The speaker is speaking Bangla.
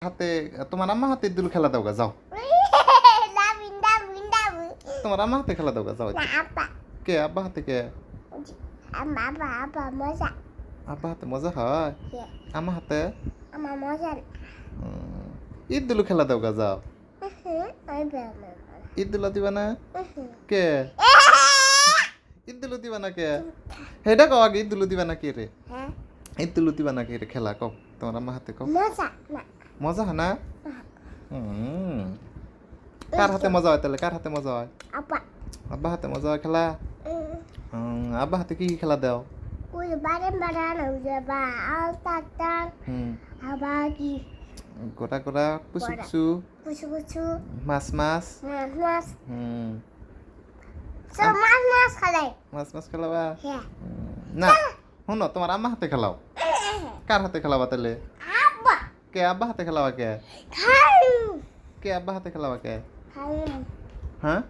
হাতে তোমার আম্মা হাতে দুল খেলা দাও গা যাও তোমার আম্মা হাতে খেলা দাও গা যাও কে আব্বা হাতে কে আব্বা হাতে মজা হয় আম্মা হাতে ঈদ দুলু খেলা দাও গা যাও ঈদ দুলা দিবা না কে ঈদ দুলু দিবা না কে হেডা কও আগে ঈদ দুলু দিবা না কে রে ঈদ দুলু দিবা না কে রে খেলা কও তোমার আম্মা হাতে কও মজা হয় না কার হাতে মজা হয় তাহলে কার হাতে মজা হয় আব্বা হাতে মজা হয় খেলা আব্বা হাতে কি কি খেলা দাও গোটা গোটা পুচু পুচু মাছ মাছ মাছ মাছ খেলাবা না শুনো তোমার আম্মা হাতে খেলাও কার হাতে খেলাবা তাহলে কে আব্বা হাতে খেলাবা কে কে আব্বা হাতে খেলাবা কে হ্যাঁ